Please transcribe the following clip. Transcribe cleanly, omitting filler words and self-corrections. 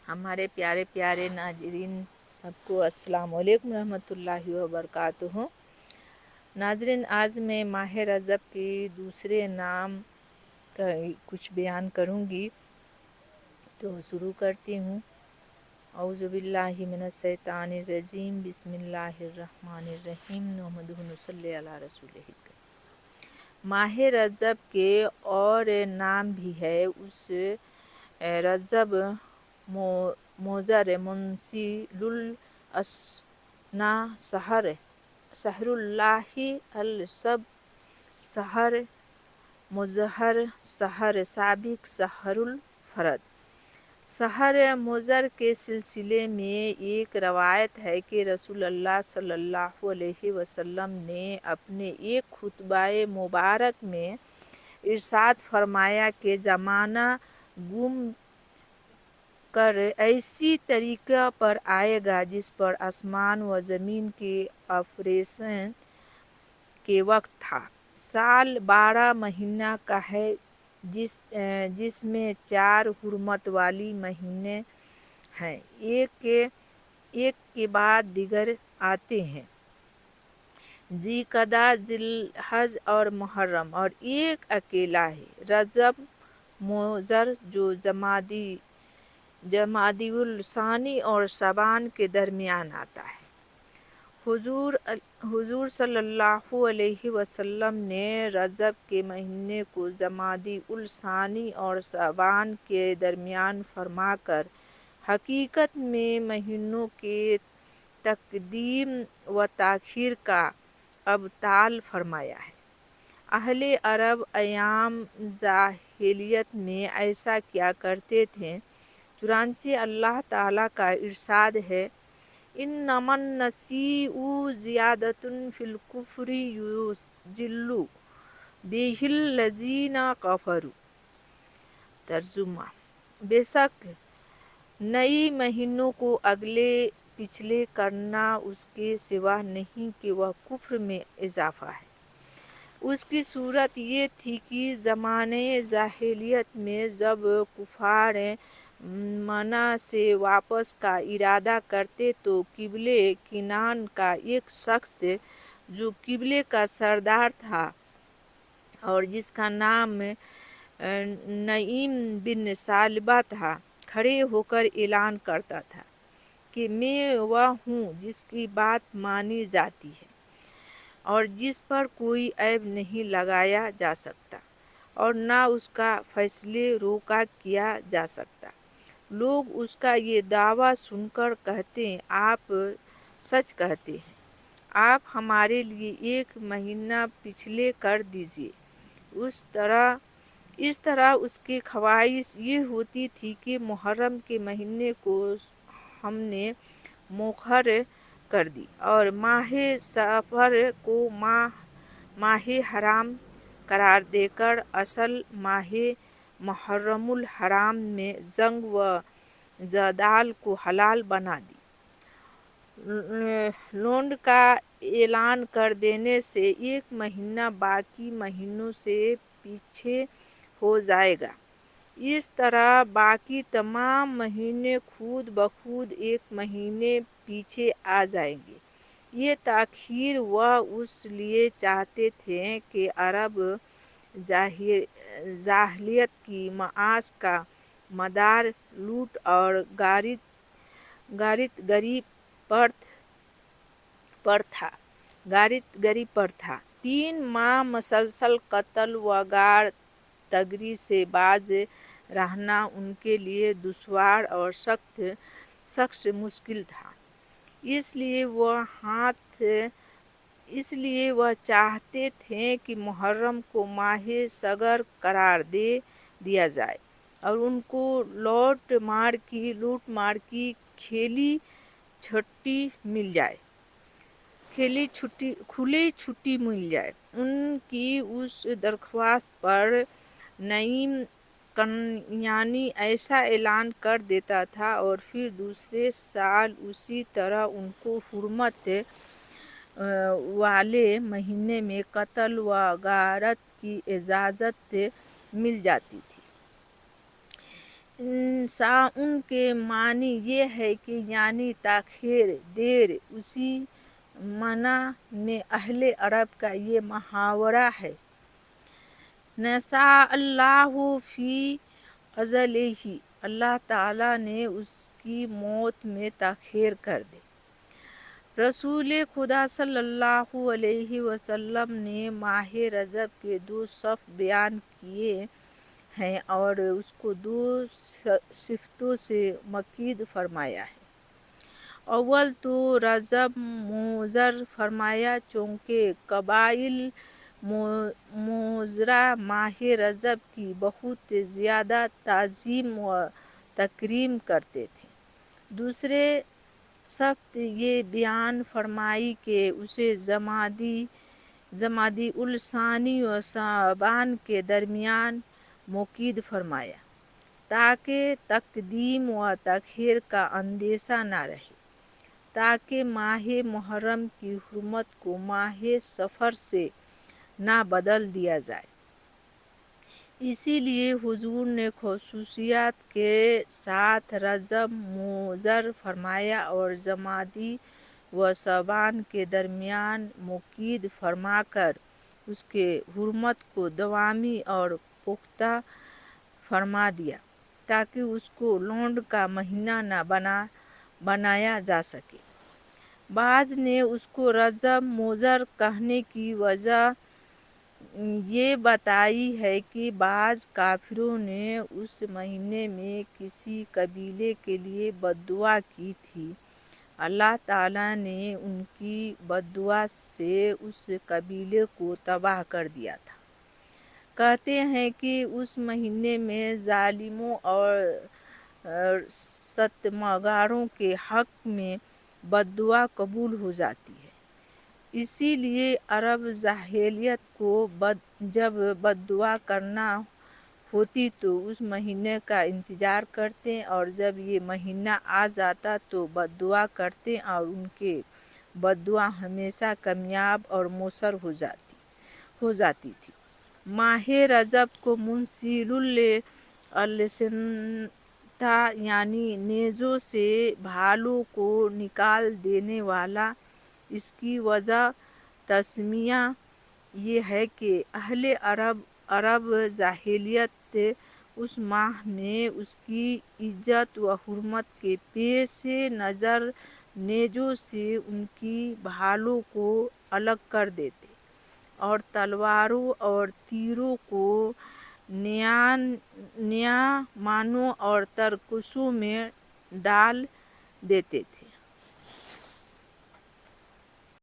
हमारे प्यारे प्यारे नाजरीन सबको अस्सलाम वालेकुम रहमतुल्लाहि व बरकातुहू। नाजरीन, आज मैं माह रजब के दूसरे नाम का कुछ बयान करूँगी, तो शुरू करती हूँ। औज़ु बिल्लाहि मिनश शैतानिर रजीम, बिस्मिल्लाहिर रहमानिर रहीम, नहमदुहु व नसल्ली अला रसूलिहिल करीम। माह रजब के और नाम भी है। उस रजब मोज़र मुंसिलुल असना शहरुल्लाहि अल सब शहर मुजहर शहर साबिक शहरुल फरद। शहर मुजर के सिलसिले में एक रवायत है कि रसूलुल्लाह सल्लल्लाहु अलैहि वसल्लम ने अपने एक खुतबाए मुबारक में इरशाद फरमाया कि ज़माना गुम कर ऐसी तरीक़ा पर आएगा जिस पर आसमान व ज़मीन के ऑपरेशन के वक्त था। साल 12 महीना का है, जिसमें 4 हुर्मत वाली महीने हैं, एक के बाद दिगर आते हैं, ज़िलक़दा, ज़िलहज और मुहर्रम, और एक अकेला है, रजब मोज़र, जो जमादिउल सानी और शबान के दरमियान आता है। हुजूर सल्लल्लाहु अलैहि वसल्लम ने रजब के महीने को जमादिउल सानी और शबान के दरमियान फरमाकर हकीकत में महीनों के तक़दीम व ताख़ीर का अबताल फरमाया है। अहले अरब अयाम जाहिलियत में ऐसा किया करते थे। चुनांचे अल्लाह ताला का इरशाद है, इन्नमन नसीउ ज़ियादतुन फिल कुफ्रि युज़िल्लु बिहिल लज़ीना कफ़रू। तर्जुमा: बेशक नई महीनों को अगले पिछले करना उसके सिवा नहीं कि वह कुफ्र में इजाफ़ा है। उसकी सूरत ये थी कि ज़माने जाहिलियत में जब कुफ़ार मना से वापस का इरादा करते तो किबले किनान का एक शख्स, जो किबले का सरदार था और जिसका नाम नईम बिन सालिबा था, खड़े होकर ऐलान करता था कि मैं वह हूँ जिसकी बात मानी जाती है और जिस पर कोई ऐब नहीं लगाया जा सकता और ना उसका फैसले रोका किया जा सकता। लोग उसका ये दावा सुनकर कहते, आप सच कहते हैं, आप हमारे लिए एक महीना पिछले कर दीजिए। इस तरह उसकी ख्वाहिश ये होती थी कि मुहर्रम के महीने को हमने मुखर कर दी और माह सफ़र को माह हराम करार देकर असल माह मुहर्रमुल हराम में जंग व जदाल को हलाल बना दी। लोंड का ऐलान कर देने से एक महीना बाकी महीनों से पीछे हो जाएगा। इस तरह बाकी तमाम महीने खुद बखुद एक महीने पीछे आ जाएंगे। ये ताख़ीर वह उस लिए चाहते थे कि अरब जाहिलियत की माश का मदार लूट और गारितगरी पर था। 3 माह मसलसल कत्ल व गार तगरी से बाज रहना उनके लिए दुश्वार और सख्त मुश्किल था। इसलिए वह चाहते थे कि मुहर्रम को माह सगर करार दे दिया जाए और उनको लूट मार की खुली छुट्टी मिल जाए। उनकी उस दरख्वास्त पर नईम कन्यानी ऐसा ऐलान कर देता था और फिर दूसरे साल उसी तरह उनको हुर्मत वाले महीने में कत्ल व गारत की इजाज़त मिल जाती थी। ان کے معنی یہ ہے کہ یعنی تاخیر، دیر۔ اسی معنی میں اہل عرب کا یہ محاورہ ہے، نسا اللہ فی اجلہ، اللہ تعالیٰ نے اس کی موت میں تاخیر کر دی۔ رسول خدا صلی اللہ علیہ وسلم نے ماہ رجب کے 2 صف بیان کیے ہیں اور اس کو 2 صفتوں سے مقید فرمایا ہے۔ اول تو رجب موذر فرمایا، چونکہ قبائل موذرہ ماہ رجب کی بہت زیادہ تعظیم و تکریم کرتے تھے۔ دوسرے صفت یہ بیان فرمائی کہ اسے جمادی الثانی و شعبان کے درمیان مقید فرمایا، تاکہ تقدیم و تاخیر کا اندیشہ نہ رہے، تاکہ ماہ محرم کی حرمت کو ماہ صفر سے نہ بدل دیا جائے۔ اسی لیے حضور نے خصوصیات کے ساتھ رجب موذر فرمایا اور جمادی و شعبان کے درمیان مقید فرما کر اس کے حرمت کو دوامی اور پختہ فرما دیا، تاکہ اس کو لونڈ کا مہینہ نہ بنایا جا سکے۔ بعض نے اس کو رجب موذر کہنے کی وجہ یہ بتائی ہے کہ بعض کافروں نے اس مہینے میں کسی قبیلے کے لیے بد دعا کی تھی، اللہ تعالیٰ نے ان کی بد دعا سے اس قبیلے کو تباہ کر دیا تھا۔ کہتے ہیں کہ اس مہینے میں ظالموں اور ستمگاروں کے حق میں بد دعا قبول ہو جاتی ہے۔ اسی لیے عرب جاہلیت کو جب بد دعا کرنا ہوتی تو اس مہینے کا انتظار کرتے اور جب یہ مہینہ آ جاتا تو بد دعا کرتے اور ان کی بد دعا ہمیشہ کامیاب اور مؤثر ہو جاتی تھی۔ ماہ رجب کو منسل السنتا یعنی نیزوں سے بھالوں کو نکال دینے والا، اس کی وجہ تسمیہ یہ ہے کہ اہل عرب جاہلیت اس ماہ میں اس کی عزت و حرمت کے پیش نظر نیزوں سے ان کی بھالوں کو الگ کر دیتے اور تلواروں اور تیروں کو نیامانوں اور ترکشوں میں ڈال دیتے تھے۔